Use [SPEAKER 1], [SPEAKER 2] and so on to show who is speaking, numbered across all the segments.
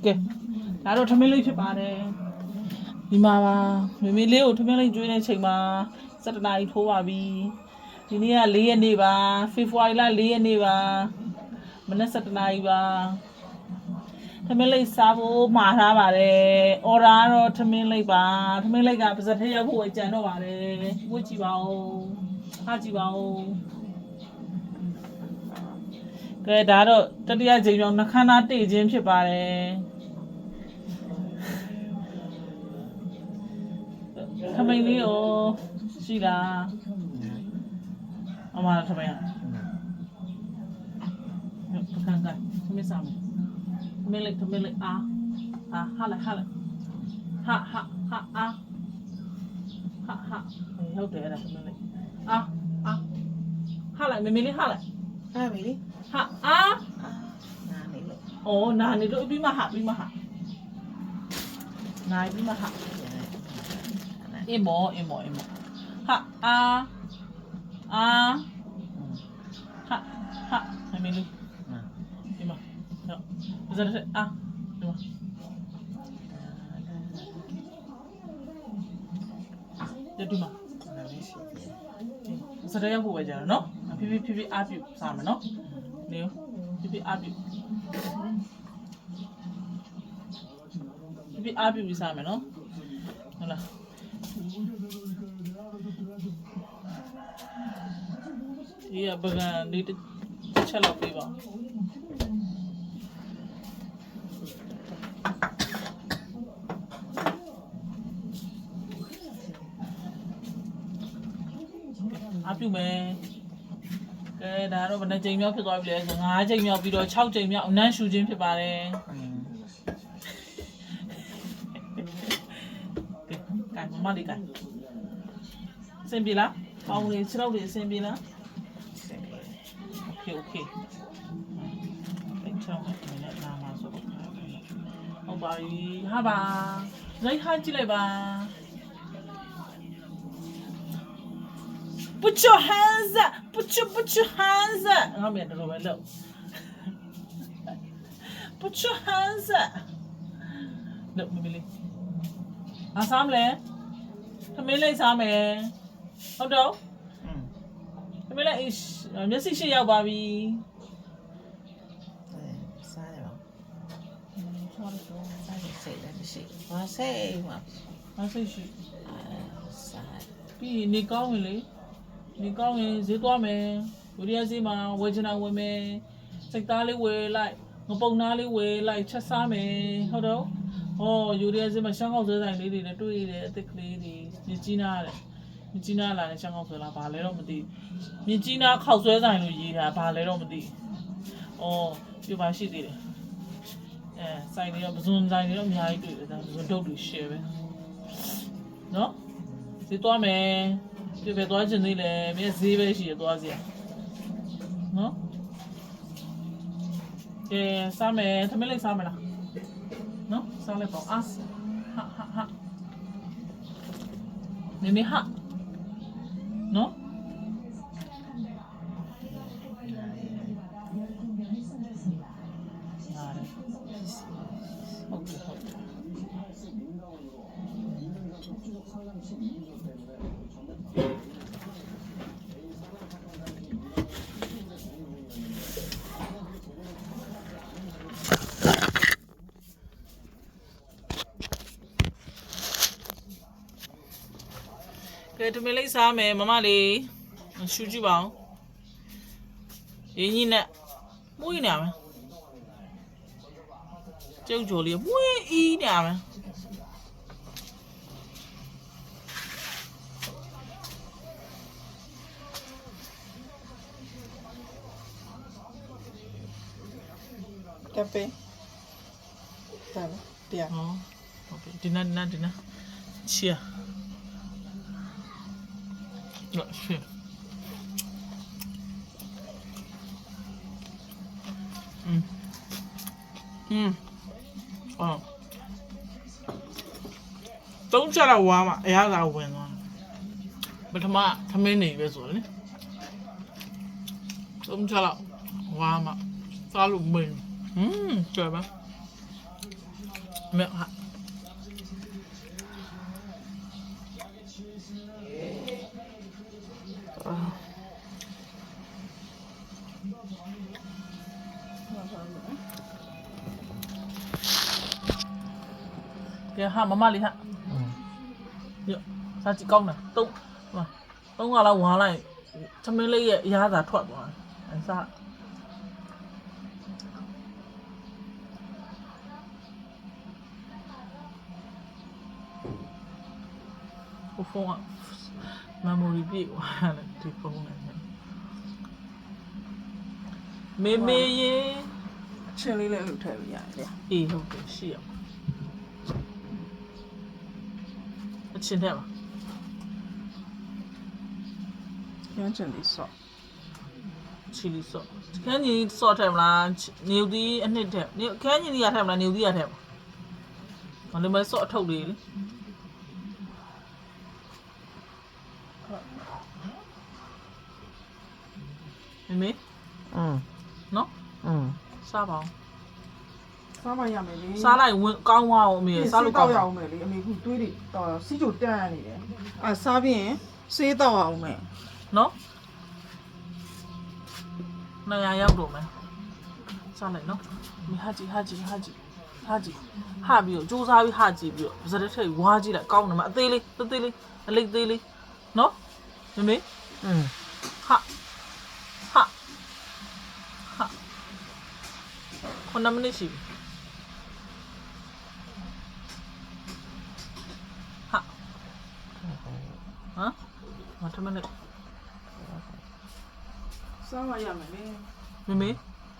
[SPEAKER 1] ကဲဒါတော့ထမင်းလေးဖြစ်ပါတယ်ဒီမှာပါမမေလေးကိုထမင်းလေးကျွေးတဲ့ချိန်မှာ7 နာရီထိုးပါပြီဒီနေ့က4 ရက်နေ့ပါဖေဖော်ဝါရီလ4 ရက်နေ့ပါမနက်7 နာရီပါထမင်းလေးစားဖို့မှာထားပါတယ်အော်ဒါကတော့ထမင်းလေးပါထမင်းလေးကပါစက်ထဲရောက်ဖို့ကြံတော့ပါတယ်ဝတ်ကြည့်ပါဦးအားကြည့်ပါဦးကဲဒါတော့တတိယကြိမ်မြောက်နှခမ်းသားတေ့ခြင်းဖြစ်ပါတယ်ထမင်းလေးကိုရှိလားအမထမင်းပကန်းကထမင်းစားမယ်ထမင်းလေးအာဟာလာဟာဟုတ်တယ်အဲ့ဒါထမင်းလေးအာဟာလာမမေလေးဟာလာ
[SPEAKER 2] ဟာမီလီ
[SPEAKER 1] ဟာ
[SPEAKER 2] နာနေလို့
[SPEAKER 1] အော်နာနေတော့ပြီးမှဟာနာပြီးမှဟာအင်းမောဟာဟာမမေလေးဒီမှာဟုတ်ဇာတ်ဒီမှာဒီမှာစရရဖို့ပဲကြာနော်ဖိအားပြုစားမယ်နော်နေဖိအားပြုပြီးစားမယ်နော်ဟုတ်လားဒီအပကံဒီတစ်ချက်လောက်ပေးပါအပြုမယ်ကဲဒါတော့ဘယ်နှကြိမ်မြောက်ဖြစ်သွားပြီလဲဆို5ကြိမ်မြောက်ပြီးတော့6ကြိမ်မြောက်အနမ်းရှူခြင်းဖြစ်ပါတယ်ကဲမမလေးကအဆင်ပြေလားပေါင်းလေး6လောက်တွေအဆင်ပြေလားโอเคချောင်းနဲ့နာမဆိုဟုတ်ပါပြီဟာပါရိုက်ဟာကြည့်လိုက်ပါPut your hands up. Put your hands up. ငါမြန်တော့ပဲလို့ Put your hands up. လို့မမလေးငါစားမလဲသမင်းလေးစားမယ်ဟုတ်တော့သမင်းလေးမျက်စိရှိရောက်ပါပြီ
[SPEAKER 2] စားရအောင်စားရစိတ်လည်းမရှိဘာစိတ်မှာ
[SPEAKER 1] ငါစိတ်ရှိ
[SPEAKER 2] စား
[SPEAKER 1] ပြီးနေကောင်းဝင်လေဒီကောင်းရင်ဈေးသွားမယ်ဝီရီယာဈေးမှာဝယ်ချင်တာဝယ်မယ်စိတ်သားလေးဝယ်လိုက်ငပုံသားလေးဝယ်လိုက်ချက်စားမယ်ဟုတ်တော့ဟောယူရီယာဈေးမှာရှမ်းကောက်ဆွဲဆိုင်လေးတွေလည်းတွေ့ရတယ်အသစ်ကလေးတွေမြင်းကြီးနားတဲ့မြင်းကြီးနားလာတဲ့ရှမ်းကောက်ဆွဲလားဘာလဲတော့မသိမြင်းကြီးနားခောက်ဆွဲဆိုင်လို့ရေးတာဘာလဲတော့မသိအော်ပြပါရှိသေးတယ်ဆိုင်တွေတော့ပဇွန်ဆိုင်တွေတော့အများကြီးတွေ့တယ်ဒါပဇွန်တုတ်တွေ share ပဲနော်ဈေးသွားမယ်ပြပဲသွားချင်သေးတယ်မင်းဈေးပဲရှိရသွားစီနော်ကဲစားမယ်သမင်းလေးစားမလားနော်စားလိုက်ပါအာဟာနေဟာနော်ကဲတမလေးစားမယ်မမလေးရှူကြည့်ပါဦးရင်းကြီးနဲ့မှုရနေမယ်ကျုပ်ကျော်လေးမှုအီးနေမယ်
[SPEAKER 2] ကပ်ပေတာတရား
[SPEAKER 1] ဟုတ်ကဲ့ဒီနာချီ是。都叫他玩嘛，哎呀，咋玩嘛？不他妈，他没那边做的。都叫他玩嘛，咋路没？对吧？没哈。别哈，妈妈厉害。哟，啥几高呢？都，嘛，都我来玩来，他们那也鸭子ထွက်过来，哎啥？我疯啊！memory ပြသွားတယ်ဒီဖုန်းနဲ့မေမေရေ
[SPEAKER 2] ချင်းလေးလည်းလှုပ်ထည့်လို့ရတယ်
[SPEAKER 1] အေးဟုတ်တယ်ရှိရအချင်းတဲ့ပါ
[SPEAKER 2] ရမ်းချင်လေးဆော့
[SPEAKER 1] ချီလီဆော့ခန်းကြီးဆော့ထည့်မလားနေဦးသီးအနှစ်ထည့်နေခန်းကြီးရထည့်မလားနေဦးသီးရထည့်ဘာလို့မဆော့အထုပ်လေးလေမေမေနော်စားပါအောင်
[SPEAKER 2] စားမရမယ်လေ
[SPEAKER 1] စားလိုက်ဝင်ကောင်းသွားအောင်အမေစားလို့ကောင်း
[SPEAKER 2] ရအောင်မယ်လေအမေကတွေးတွေတော့စီးချိုတန်းနေတယ်အာစားပြီးရင်ဆေးတော့အောင်မယ်
[SPEAKER 1] နော်နေရာရောက်တော့မယ်စားလိုက်နော်မဟာကြီးဟာပြီးတော့စူးစားပြီးဟာကြည့်ပြီးတော့ပါစတဲ့ထိတ်ဝါကြည့်လိုက်ကောင်းတယ်မအသေးလေးသေးလေးအလိတ်သေးလေးနော်မမေဟာ9 မိနစ်ရှိပြီဟာမထမနဲ့
[SPEAKER 2] စားမရမယ်လေ
[SPEAKER 1] မမေ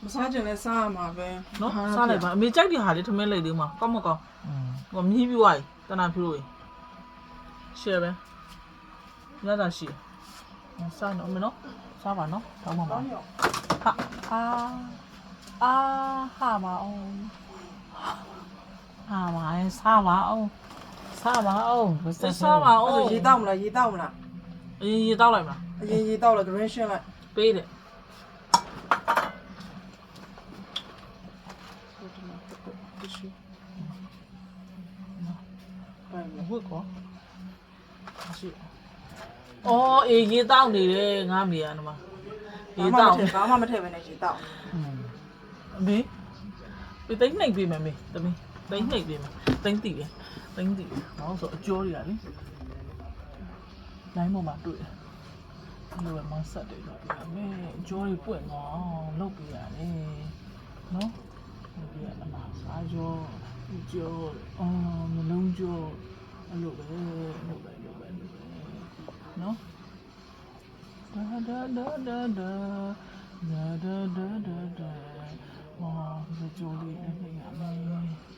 [SPEAKER 2] မစားချင်လဲစားရမှာပဲ
[SPEAKER 1] နော်စားလိုက်ပါအမေကြိုက်တဲ့ဟာလေးထမင်းလိုက်သေးမှာကောင်းမကောင်းဟိုမြည်ပြီးွားတနာဖြိုးလို့ရှယ်ပဲရတာရှိစားနော်မနော်စားပါနော်တောင်းပါပါဟာဟာပါအောင်ဟာပါစားပါအောင်စားပါအောင်
[SPEAKER 2] ရေတောက်မလားရေတောက်မလား
[SPEAKER 1] အရင်ရေတောက်လိုက်မလား
[SPEAKER 2] အရင်ရေတောက်လိုက် green ရှင်းလိုက်
[SPEAKER 1] ပေးတယ်ဟုတ်ကောရှိအော်အေးရေတောက်နေတယ်ငါမေရနမရေတောက်
[SPEAKER 2] ဘာမှမထည့်ပဲနဲ့ရေတောက်
[SPEAKER 1] အမေပြသိမ့်နှိပ်ပေးမယ်မေသမီးသိမ့်နှိပ်ပေးမယ်သိမ့်တည်တယ်ဘာလို့ဆိုအကျိုးတွေကလေလိုင်းပေါ်မှာတွေ့တယ်ဘယ်လိုမှဆက်တယ်တော့ပြရမယ်အကျိုးတွေပွင့်သွားအောင်လုပ်ပြရတယ်နော်လုပ်ပြရမှာစားကြောကြောမလုံးကြောအဲ့လိုပဲနော်ဒါဒီကြိုးလေးနဲ့ရမယ်နော်ဒီကြိုး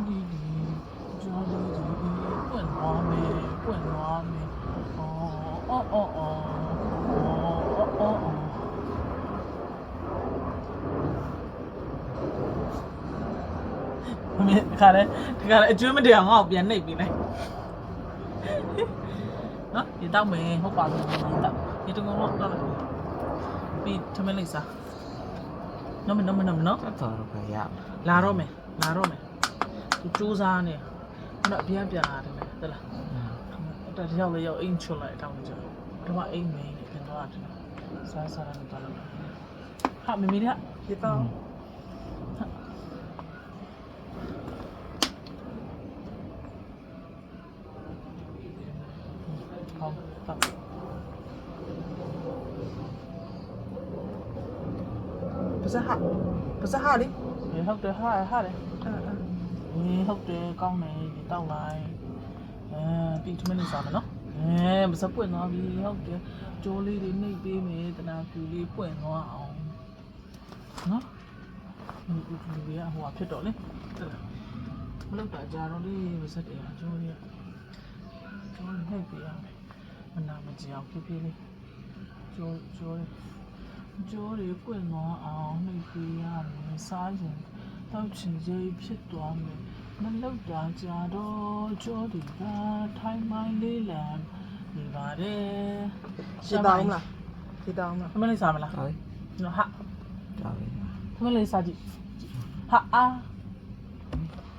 [SPEAKER 1] လေးပွင့်သွားမယ်မင်းခါလဲဒီကလည်းအကျွမ်းမတရားငါ့ကိုပြန်နှိပ်ပြီးလိုက်နော်ဒီတော့မယ်ဟုတ်ပါဘူးဒီတော့တော့ပြီးထမင်းလိုက်စားနော်မနော်
[SPEAKER 2] တော်တော့ရ
[SPEAKER 1] လာတော့မယ်သူစူးစားနေခုနအပြင်းပြန်လာတယ်သလားတော်ရောက်လေရောက်အိမ်ချွတ်လိုက်တောင်းကြတော့အိမ်မင်းပြန်တော့တယ်စားရတယ်တော့ဟာမမီးရ
[SPEAKER 2] ရေတောက်
[SPEAKER 1] 好，到。
[SPEAKER 2] 不是哈哩
[SPEAKER 1] 你ဟုတ်တယ်ဟာတယ်ဒီဟုတ်တယ်ကောင်းတယ်ဒီတောက်လိုက်ပြီးထမင်းလေးစားမယ်နော်မစပွင့်သွားပြီဟုတ်တယ်ကြိုးလေးတွေနှိပ်ပေးမယ်တနာဖြူလေးပွင့်သွားအောင်နော်ဒီကဟိုဖြစ်တော့လေမလုပ်တာကြာတော့လေးမစက်တယ်ကြိုးလေးနှိပ်ပေးရမယ်မနာမကြအောင်ဖြည်းဖြည်းလေးကြိုးတွေပွင့်သွားအောင်နှိပ်ပေးရမယ်စားရင်တောက်ချင်စိတ်ဖြစ်သွားမယ်မလောက်တာကြာတော့ကြိုးတွေကထိုင်မိုင်းလေးလံ ဒီပါတယ်
[SPEAKER 2] ရှင်းတောင်းလားရှင်းတောင်းလား
[SPEAKER 1] သမလေးစားမလား
[SPEAKER 3] ဟုတ်
[SPEAKER 1] နော်ဟာ
[SPEAKER 3] တော်ပြီ
[SPEAKER 1] သမလေးစားကြည့်ဟာအာ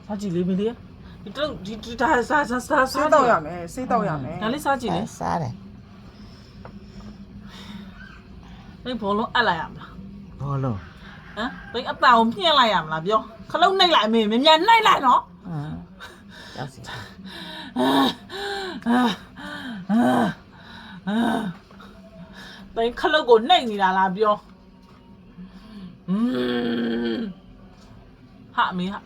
[SPEAKER 1] စားကြည့်လေမင်းလေးဒီတော့ဒီဒါစား
[SPEAKER 2] ဆေးတော့ရမယ်ဆေးတော့ရမယ်
[SPEAKER 1] ဒါလေးစားကြည့်လေ
[SPEAKER 3] စားတယ်
[SPEAKER 1] အဲ့ဘောလုံးအပ်လိုက်ရမလား
[SPEAKER 3] ဘောလုံး
[SPEAKER 1] ဟမ်ဘယ်အတန်ကိုမြင့်လိုက်ရမလားပြောခလုံးနှိပ်လိုက်အမေမြန်နှိပ်လိုက်နော်
[SPEAKER 3] ကြောက်စီ
[SPEAKER 1] ဘယ်ခလုံးကိုနှိပ်နေတာလားပြောဟာအမေဟာ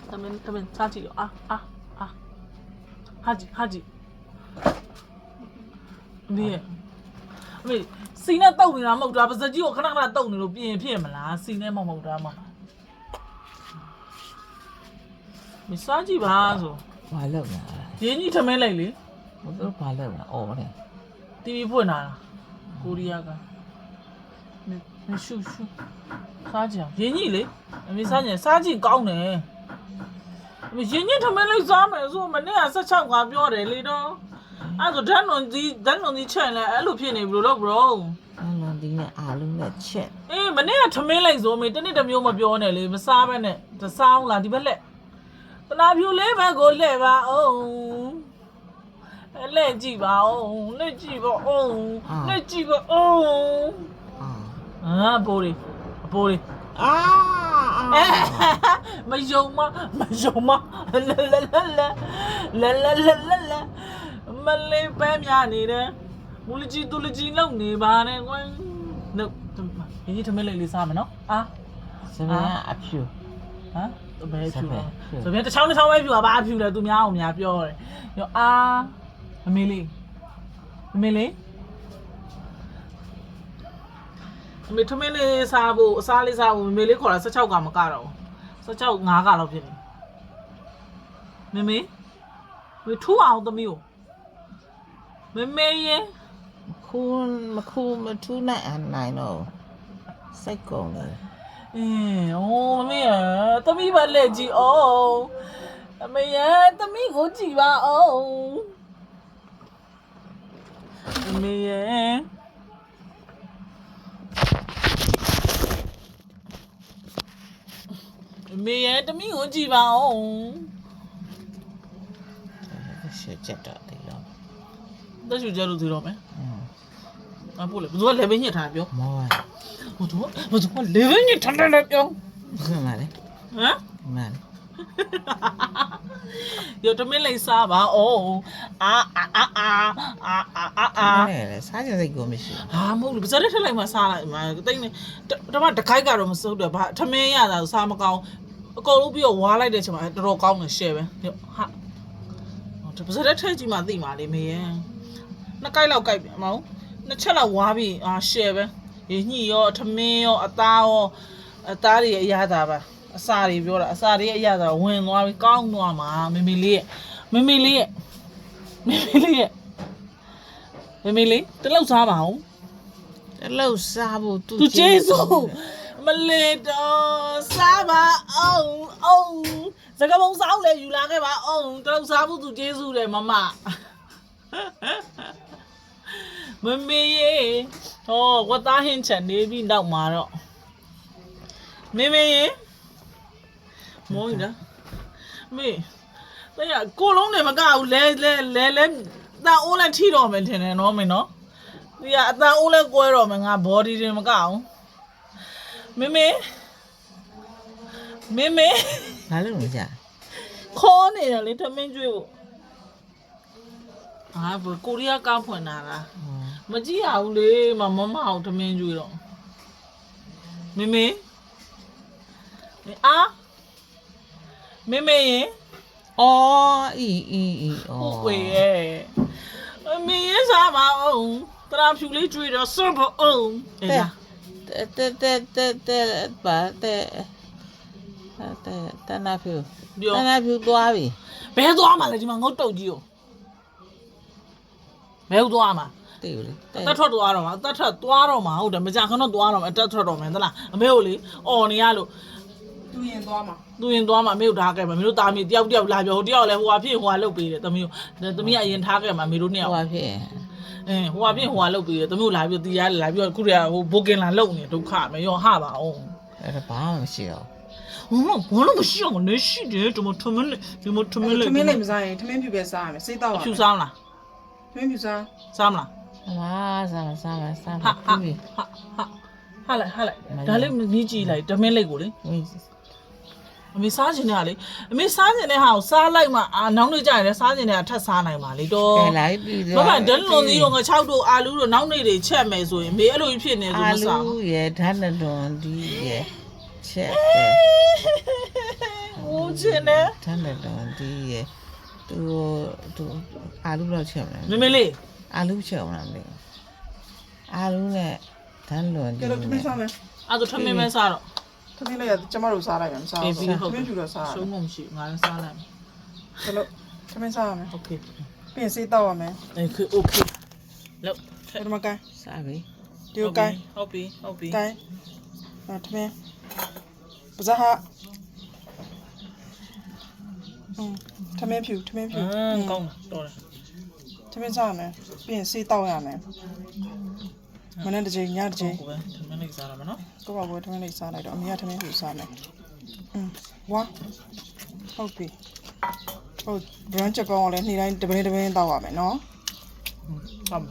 [SPEAKER 1] သမင်းစားကြည့်ရောအာဟာကြည့်အမေစီနဲ့တုတ်နေတာမဟုတ်တာပါစကြီးကိုခဏခဏတုတ်နေလို့ပြင်ဖြစ်မလားစီနဲ့မဟုတ်တာမမစားကြည့်ပါဆို
[SPEAKER 3] ဘာလုပ်လဲ
[SPEAKER 1] ရင်းကြီးထမင်းလိုက်လေ
[SPEAKER 3] ဘယ်လိုဘာလုပ်လဲအော်လေ
[SPEAKER 1] တီဗီဖွင့်လာတာကိုရီးယားကမရှူစားကြရင်းကြီးလေအမေစားကြစားကြည့်ကောင်းတယ်အမေရင်းကြီးထမင်းလိုက်စားမယ်ဆိုမနေ့က16ကပြောတယ်လေတော့အဲ့ဒါဓာတ်နုံကြီးချက်လဲအဲ့လိုဖြစ်နေပြီလို့ bro
[SPEAKER 3] အလုံးဒီနဲ့အာလုံးနဲ့ချက်
[SPEAKER 1] အေးမနေ့ကထမင်းလိုက်ဆိုမေတနေ့တစ်မျိုးမပြောနဲ့လေမစားဘဲနဲ့တစားအောင်လားဒီဘက်လက်တနာဖြူလေးဘက်ကိုလှည့်ပါအောင်လှည့်ကြည့်ပါအောင်လှည့်ကြည့်ပါအောင်လှည့်ကြည့်ပါအောင်
[SPEAKER 3] အာ
[SPEAKER 1] ဘိုးလေး
[SPEAKER 3] အာ
[SPEAKER 1] မယုံမလာမလေးပဲမြနေတယ်မူလကြီးတူလကြီးလောက်နေပါနဲ့ကွယ်နော်ဒီထမင်းလေးစားမယ်နော်အာ
[SPEAKER 3] စပယ်အဖြူ
[SPEAKER 1] ဟမ်ဘယ်ဖြူလဲဆိုပြန်တစ်ချောင်းတစ်ချောင်းပဲဖြူတာဘာဖြူလဲသူများအောင်များပြောတယ်ရောအာအမေလေးအမေထမင်းလေးစားဖို့အစားလေးစားဖို့မေလေးခေါ်တာ16ကမကတော့16 5ကလောက်ဖြစ်နေမေဝေထူအောင်သမီးကိုမေရင်
[SPEAKER 3] မခူးမထူးနိုင်အနိုင်တော့စိတ်ကုန်တယ်
[SPEAKER 1] မမေရသမီးပါလက်ကြည့်အောင်အမေရသမီးကိုကြည့်ပါအောင်အမေရသမီးကိုကြည့်ပါအောင်
[SPEAKER 3] ရှက်ချက်တော့တယ်လို့
[SPEAKER 1] တက်ရှူကြလို့ဒီတော့မယ်အပို့လေဘယ်သူကလေဘင်းညစ်ထားပြော
[SPEAKER 3] မော
[SPEAKER 1] ဘယ်သူကလေဘင်းညစ်ထားတယ်ပြော
[SPEAKER 3] မှန်တယ်
[SPEAKER 1] ဟမ်
[SPEAKER 3] မှန်
[SPEAKER 1] ရတမင်းလေးစားပါအောင်အာ
[SPEAKER 3] တယ်စားကြစိတ်ကိုမရှိ
[SPEAKER 1] ဟာမဟုတ်ဘူးပါစရက်ထက်လိုက်မှစားလိုက်မှာတိတ်နေတမတခိုက်ကတော့မစိုးတယ်ဘာထမင်းရတာစားမကောင်းအကုန်လုံးပြီးတော့ဝါလိုက်တဲ့ချိန်မှာတော်တော်ကောင်းတယ်ရှယ်ပဲဟာပါစရက်ထက်ကြည့်မှသိမှာလေမေရဲ့နှစ်ကိုက်လောက်ကိုက်ပြီအမောင်နှစ်ချက်လောက်ဝါပြီးရှယ်ပဲညှိရောထမင်းရောအသားတွေအရသာပါအစာတွေပြောတာအစာတွေအရသာဝင်သွားပြီကောင်းသွားမှာမေလေးတလောက်စားပါဦး
[SPEAKER 3] တလို့စားဖို့
[SPEAKER 1] သူကျေးဇူးမလေးတော့စားပါအောင်စကားပုံစားလဲယူလာခဲ့ပါအောင်တလောက်စားဖို့သူကျေးဇူးတယ်မမေရေဟောဝတ်သားဟင်းချန်နေပြီနောက်မှာတော့မေရေမောင်ရမေတဲ့ကိုလုံးနေမကဘူးလဲတန်အိုးလဲထိတော့မယ်ထင်တယ်နော်မင်းနော်ဒီကအတန်အိုးလဲကွဲတော့မယ်ငါ body တွေမကအောင်မေ
[SPEAKER 3] ဘာလို့လဲကြာ
[SPEAKER 1] ခေါ်နေတယ်လေထမင်းကျွေးဖို့ဘယ်ကိုရီးယားကားဖွင့်လာတာမကြည့်ရဘူးလေမအောင်ထမင်းကျွေးတော့မေရင်
[SPEAKER 3] အော်အော်
[SPEAKER 1] ဟုတ်ကွယ်ရဲ့မေရစားပါအောင်တရာဖြူလေးကျွေးတော့စွန့်ဖို့အောင်
[SPEAKER 3] တဲ့ပါတနာဖြူသွားပြီ
[SPEAKER 1] ဘယ်သွားမှာလဲဒီမှာငုတ်တုတ်ကြီးကိုဘယ်သွားမှာ
[SPEAKER 3] တိတ်လေ
[SPEAKER 1] အသက်ထွက်သွားတော့မှာအသက်ထွက်သွားတော့မှာဟုတ်တယ်မကြခဏတော့သွားတော့မှာအသက်ထွက်တော့မယ်သလားအမေကိုလေအော်နေရလို့
[SPEAKER 2] သူရင်သွားမှာ
[SPEAKER 1] သူရင်သွားမှာမေတို့ထားခဲ့မှာမေတို့သားမေတယောက်လာပြောတယောက်လည်းဟိုဟာဖြစ်ဟိုဟာလုတ်ပေးတယ်သမီးကအရင်ထားခဲ့မှာမေတို့နှစ်ယောက်
[SPEAKER 3] ဟိုဖြစ်
[SPEAKER 1] ဟိုဟာဖြစ်ဟိုဟာလုတ်ပေးတယ်သမီးကိုလာပြီးတီးရတယ်လာပြီးတော့ခုတည်းကဟိုဘိုကင်လာလုတ်နေဒုက္ခမယ်ရောဟပါအောင်
[SPEAKER 3] အဲ့ဒါဘာမှမရှိတော့
[SPEAKER 1] ဘာလို့မရှိအောင်လဲရှိတယ်ဒီမထမင်းလေးဒီမထမင်းလေး
[SPEAKER 2] ထမင်းလေးမစားရင်ထမင်းဖြူပဲစားရမယ်စိတ်တော့
[SPEAKER 1] ဖြူစားမလား
[SPEAKER 2] ထမင်းဖြူစား
[SPEAKER 1] စားမလား
[SPEAKER 3] စားမ
[SPEAKER 1] ဟာလိုက်ဒါလေးမြည်ကြည့်လိုက်ထမင်းလေးကိုလေအမေစားခြင်းနဲ့လေအမေစားခြင်းနဲ့ဟာကိုစားလိုက်မှနောက်နေ့ကျရင်လည်းစားခြင်းနဲ့ထပ်စားနိုင်ပါလေတော့
[SPEAKER 3] ကဲလိုက်ပြီး
[SPEAKER 1] ဘာမှဒန်လွန်သီးတော့ငါ6တို့အာလူတို့နောက်နေ့တွေချက်မယ်ဆိုရင်မေအဲ့လိုကြီးဖြစ်နေဆိုမစား
[SPEAKER 3] လူရဲ့ဓာတ်လွန်ဒီရဲ့ချက်တယ်
[SPEAKER 1] ဟိုချင်းနဲ့
[SPEAKER 3] ဓာတ်လွန်ဒီရဲ့သူအာလူတော့ချက်မလား
[SPEAKER 1] မေလေး
[SPEAKER 3] အာလူချက်မလားမသိအာလူနဲ့ဓာတ်လွန်ဒီ
[SPEAKER 2] ကဲတော့ထမင်းစားမယ်
[SPEAKER 1] အဲ့ဒါထမင်းမဲစားတော့
[SPEAKER 2] ထမင်းလေးကကျမတို့စားလိုက်မယ်မစားဘူးထမင်းဖြူတော့စားရ
[SPEAKER 1] ရှုံး
[SPEAKER 2] မယ်
[SPEAKER 1] မှမရှိငါလည်းစားလိုက်
[SPEAKER 2] ကဲလို့ထမင်းစားရမယ်
[SPEAKER 1] โอเค
[SPEAKER 2] ပြီးရင်စိတ်တော့ရမယ်
[SPEAKER 1] โอเคလောက်
[SPEAKER 2] ဒီမှာကိုင်း
[SPEAKER 3] စားပြီ
[SPEAKER 2] ဒီကိုကိုင်း
[SPEAKER 1] ဟုတ်ပြီ
[SPEAKER 2] ကိုင်းထမင်းပဇာဟာထမင်းဖြူ
[SPEAKER 1] ကောင်းတော်တယ်
[SPEAKER 2] ထမင်းစားရမယ်ပြီးရင်စိတ်တော့ရမယ်မနေ့တစ်ချိန်ညတစ်ချိန်
[SPEAKER 1] ကိုပဲထမင်းလေးစားရမယ်နော်
[SPEAKER 2] ကိုယ့်ဘာကိုထမင်းလေးစားလိုက်တော့အမေကထမင်းဖြူစားမယ်ဝါဟုတ်ပြီဟုတ်ဘရန်ချက်ပေါင်းလည်းနေ့တိုင်းတပင်းတောက်ရမယ်နော်
[SPEAKER 1] ဟုတ်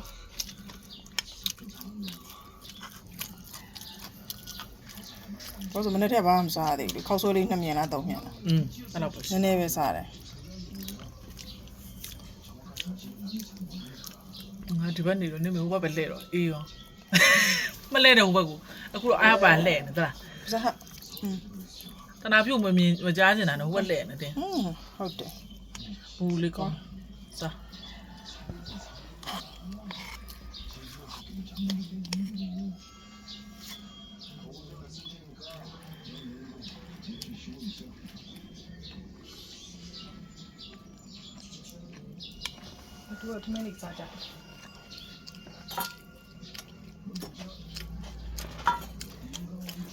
[SPEAKER 2] ဘာလို့မနေ့ကဘာမှမစားသေးဘူးခောက်ဆွဲလေး2မြင်လား3မြင်လား
[SPEAKER 1] အဲ့တော့ပဲ
[SPEAKER 2] နည်းနည်းပဲစားတယ်
[SPEAKER 1] ငါဒီဘက်နေတော့နေမဟိုဘက်ပဲလှဲ့တော့အေးရောမလှဲ့တဲ့ဟိုဘက်ကိုအခုတော့အားပါလှဲ့နေသလား
[SPEAKER 2] ပဇာဟာ
[SPEAKER 1] တနာပြုတ်မကြားချင်တာတော့ဟိုဘက်လှဲ့နေတယ်
[SPEAKER 2] ဟုတ်တယ်
[SPEAKER 1] ဘူးလေးကောစား
[SPEAKER 2] သူကထမင်းလေးစားကြတယ်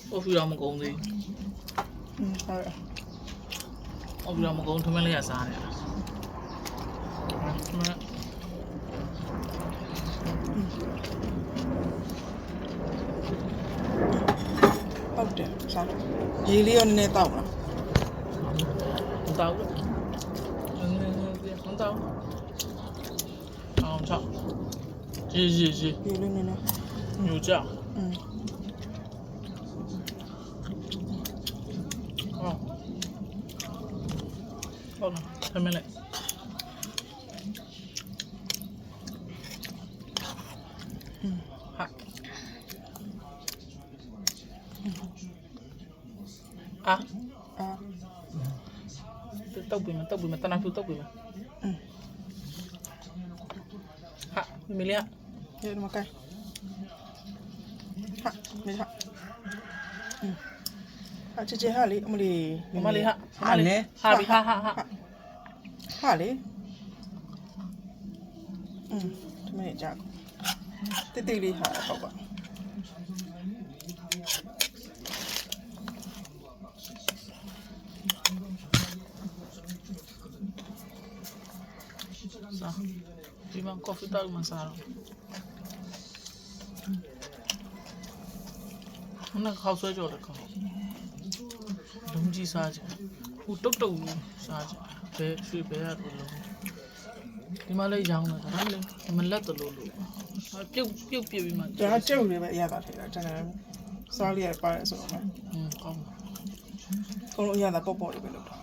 [SPEAKER 1] ဟိုဖီတော့မကုန်သေး
[SPEAKER 2] ဟုတ်တယ်
[SPEAKER 1] ဟိုဖီတော့မကုန်ထမင်းလေးရစားတယ်
[SPEAKER 2] ဟုတ်တယ်စားရေလေးရောနည်းနည်းတောက်လား
[SPEAKER 1] တောက်တောက်အောင်ချောက်ရေ
[SPEAKER 2] ရေလေးနည်းနည်း
[SPEAKER 1] ညိုကြောက်ဟုတ်လားထမင်းလေးဟာအာတုတ်ပြီမတနာဖြူတုတ်ပြီမဟာမီလီယာ
[SPEAKER 2] ရေဒီမှာကိုင်းဟာမေဟာချေဟာလေအမလီ
[SPEAKER 1] မလေးဟာပြီဟာ
[SPEAKER 2] ဟာလေထမင်းကြောက်တိလေးဟာပေါ့ပါ
[SPEAKER 1] စားဒီမှာကော်ဖီတောက်မှစားတော့နင်ခေါက်ဆွဲကြော်လည်းခေါက်လုံးကြီးစားကြဟိုတုတ်စားကြဘယ်ရွှေဘဲရတော့လုံးဒီမှာလည်းရောင်းနေတာဒါလည်းမလက်တလို့လို့ပြုတ်ပြီးမှ
[SPEAKER 2] ဒါကျုပ်လေးပဲအရသာဖြစ်တာကျွန်တော်စားလေးရပါတယ်ဆိုတော့မယ်
[SPEAKER 1] ကောင်း
[SPEAKER 2] အကုန်လုံးအရသာပေါ့လေးပဲလုပ်တာ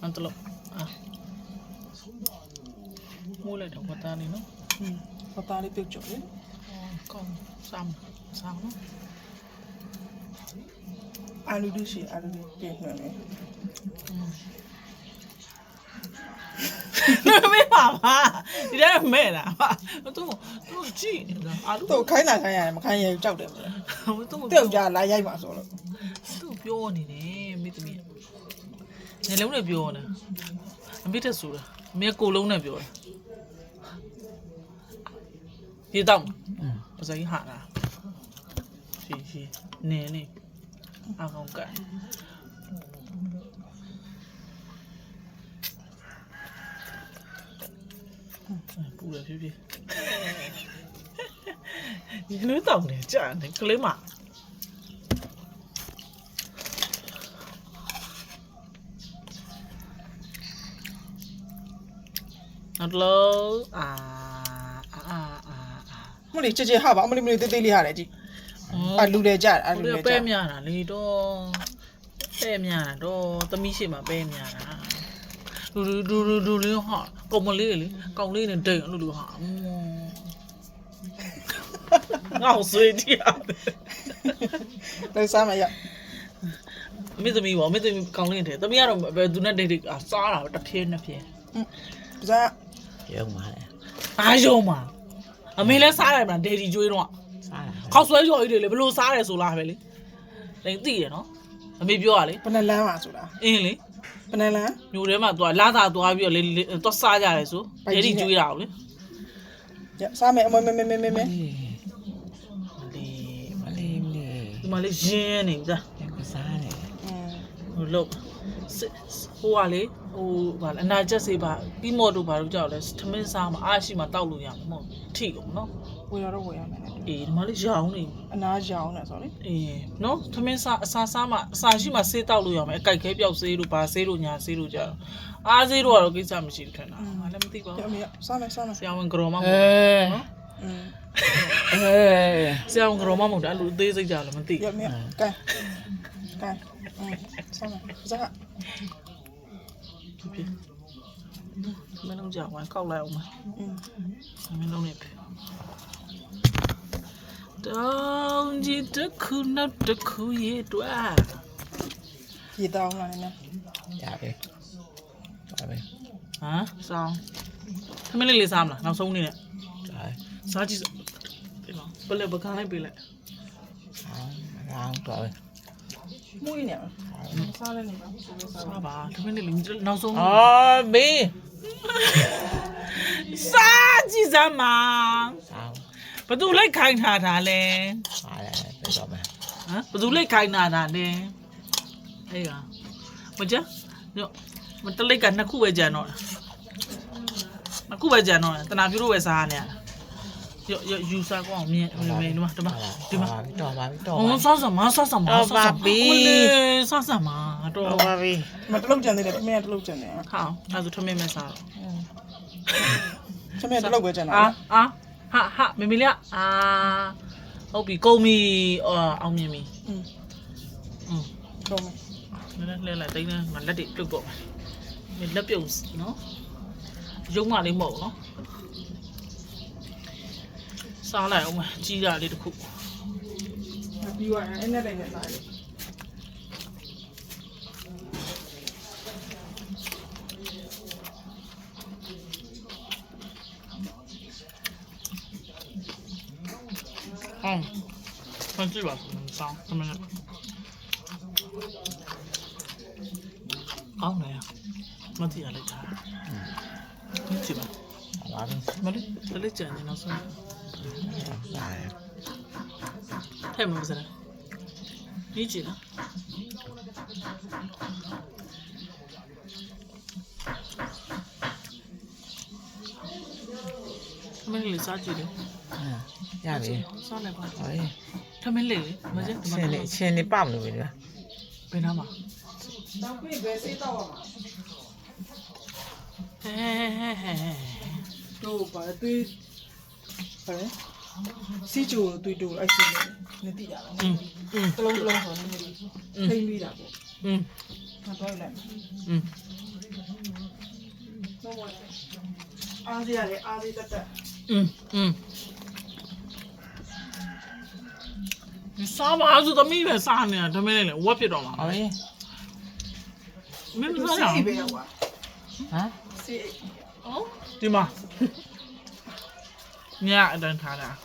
[SPEAKER 1] อันตลกอ่ะมูเลยดอกตานี่เนาะ
[SPEAKER 2] ပသားလေးပြုတ်ကြော်လေ
[SPEAKER 1] ကောင်းစမ်းနော်
[SPEAKER 2] အာလူဒူရှိအာလူဒူပြင်နှံနေ
[SPEAKER 1] မေးပါပါဒီထဲမဲ့တာပါသူကြည့်နေတာအာလူ
[SPEAKER 2] သူ့ခိုင်းလာခိုင်းရတယ်မခိုင်းရဘူးကြောက်တယ်မလား
[SPEAKER 1] သူ
[SPEAKER 2] ပြုတ်ကြလာရိုက်ပါဆိုလို့
[SPEAKER 1] သူပြောနေတယ်မိသမီးညလုံးနဲ့ပြောနေ အမေတက်ဆူတာအမေကိုလုံးနဲ့ပြောတယ်ပြေတော့ပစကြီးဟာလားရှိနေအကောင်ကပူရဖြစ်ဒီလိုတောင်းနေကြာနေကလေးမနောက်လို့
[SPEAKER 2] မလေးချေဟာပါအမလေးမလေးတေးသေးလေးဟာလေကြည့်အလူလေကြအလူလေကြ
[SPEAKER 1] ပဲများတာလေတော့ပဲများတာတော့သမီးရှိမှပဲများတာဒူလေးဟာကောင်မလေးလေကောင်လေးနဲ့ဒိတ်အဲ့လိုဟာငါ့ဆွေးကြည့်ရတယ်
[SPEAKER 2] လောက်စားမရ
[SPEAKER 1] မိသမီးပေါ့မိသမီးကောင်လေးတဲ့သမီးကတော့ဘယ်သူနဲ့ဒိတ်စားတာတစ်ဖြည်းနှစ်ဖြည်း
[SPEAKER 2] ဇာ
[SPEAKER 3] ရုံပါလေ
[SPEAKER 1] အားရုံမှာအမေလည်းစားတယ်မလားဒေဒီကျွေးတော့
[SPEAKER 3] စားတာ
[SPEAKER 1] ခောက်ဆွဲကြော်ကြီးတွေလေဘလို့စားတယ်ဆိုလားပဲလေတိတ်သိရနော်အမေပြောရလေ
[SPEAKER 2] ဘယ်နှလန်းပါဆိုတာ
[SPEAKER 1] အင်းလေ
[SPEAKER 2] ဘယ်နှလန်း
[SPEAKER 1] မျိုးထဲမှာသွားလာသာသွားပြီးတော့လေသွားစားကြတယ်ဆိုဒေဒီကျွေးတာကိုလေ
[SPEAKER 2] ရစားမယ်အမမဲ
[SPEAKER 3] မလေး
[SPEAKER 1] ဒီမှာလေရင်းနေကြ
[SPEAKER 3] ကစားတယ်
[SPEAKER 1] ဟိုလို့ဟိုကလေဟိုဗာအနာချက်စေးပါပြီးမော်တို့ဘာလို့ကြောက်လဲထမင်းစားမှာအားရှိမှတောက်လို့ရမှာမဟုတ်ထိလို့နော်
[SPEAKER 2] ဝေရတော့ဝေရမယ်
[SPEAKER 1] အေးဒီမှာလေရောင်းနေ
[SPEAKER 2] အနာရောင်နေဆိုလေ
[SPEAKER 1] အေးနော်ထမင်းစားအစာစားမှအစာရှိမှစေးတောက်လို့ရမယ်အကြိုက်ခဲပြောက်စေးတို့ဘာစေးတို့ညာစေးတို့ကြတော့အားစေးတို့ကတော့ကိစ္စမရှိဘူးထင်တာငါလည်းမသိပါ
[SPEAKER 2] ရ
[SPEAKER 1] ဘူး
[SPEAKER 2] မရစားမယ်စားမယ်
[SPEAKER 1] ဆရာဝန်ကြော်မမဟုတ်
[SPEAKER 3] အေး
[SPEAKER 1] နော်
[SPEAKER 3] အေး
[SPEAKER 1] ဆရာဝန်ကြော်မမဟုတ်တယ်အဲ့လိုအသေးစိတ်ကြလည်းမသိ
[SPEAKER 2] ရမရကဲစားမယ်ဇာ
[SPEAKER 1] ဖြစ်မင်းလုံးကြဝိုင်းကောက်လိုက်အောင်မမင်းလုံးနဲ့ဖြစ်တောင်းကြည့်တစ်ခုနောက်တစ်ခုရဲ့တွား
[SPEAKER 2] ရေတောင်းလာနေ
[SPEAKER 3] ရပြီပါပြီ
[SPEAKER 1] ဟမ်စောင်းသမင်းလေးစားမလားနောက်ဆုံးနေနဲ့
[SPEAKER 3] ဒါ
[SPEAKER 1] စားကြည့်ဒီမှာဘယ်လဲပကန်းလိုက်ပေးလိုက်
[SPEAKER 3] ဆောင်းတော့
[SPEAKER 2] မှုရနေစားလဲနေပါ
[SPEAKER 1] စားပါသမင်းလေးနောက်ဆုံး
[SPEAKER 3] အော်ဘေး
[SPEAKER 1] စားကြည့်စမ်းပါ
[SPEAKER 3] ဆောင်း
[SPEAKER 1] ဘသူလိုက်ခိုင်းထားတာလဲ
[SPEAKER 3] ပါလေပြေတော့မယ်
[SPEAKER 1] ဟမ်ဘသူလိုက်ခိုင်းထားတာလဲအေးကမကြညမတလိတ်ကနှစ်ခုပဲကြံတော့နှစ်ခုပဲကြံတော့တနာပြလို့ပဲစားရနေရယူစားကောင်းမြင်ဒီမှာ
[SPEAKER 3] တော့ပါပြီတော့ပါပြီတော့
[SPEAKER 1] 哦，啥什么？啥什么？啥什么？啥什么？都
[SPEAKER 3] ပါပြီ
[SPEAKER 2] မတလုံးကြံသေးတယ်ခမရတလုံးကြံနေ
[SPEAKER 1] 好，那就他妹妹啥了？
[SPEAKER 2] ခမရတလုံးပဲကြံတာ
[SPEAKER 1] 啊，哈，妹妹俩啊，好比高米熬面米，
[SPEAKER 2] တော့
[SPEAKER 1] 来，等呢，我来点六包，你来表示喏，用嘛你冇喏，啥来我们鸡鸭里的苦，
[SPEAKER 2] ပြီးသွားရင်အဲ့နဲ့လည်းစားတယ်
[SPEAKER 1] 看这把啥？他们好来呀，我底下来查，你去吧。
[SPEAKER 3] ပါပြီ
[SPEAKER 1] မလေးတလေးကြံနေနောက်ဆုံး
[SPEAKER 3] ဒါရ
[SPEAKER 1] ထဲမှာမစလားဒီကြည့်လားမလေးစားကြည့်လေ
[SPEAKER 3] ရပြီ
[SPEAKER 1] စားလိုက်ပါ
[SPEAKER 3] ဟောရေ
[SPEAKER 1] ထမင်းလေးမကျဒီမှာ
[SPEAKER 3] ချင်းလေးပတ်မလို့ပြီလား
[SPEAKER 1] ဘယ်နာမှာ
[SPEAKER 2] တောက်ပြီးပဲစေးတော့ပါ
[SPEAKER 1] ဟဲ
[SPEAKER 2] တို့ပါတွေးဟဲ့စီချိုတွေးတို့အဲ့စီနေတိရလားတလုံးဆိုနေနေထိမ့်ပြီးတာပေါ့မတော့လိုက်တော့အားရလေအားရတက်
[SPEAKER 1] 你စားပါဆိုသမီးပဲစားနေတာထမင်းလေးလေဝက်ဖြစ်တော့မှာ
[SPEAKER 3] ဟောရေ
[SPEAKER 1] မင်းမစားရအောင်
[SPEAKER 2] ပဲကွာ
[SPEAKER 3] ဟမ်
[SPEAKER 2] စီ
[SPEAKER 1] 哦，对吗？你俩等他俩。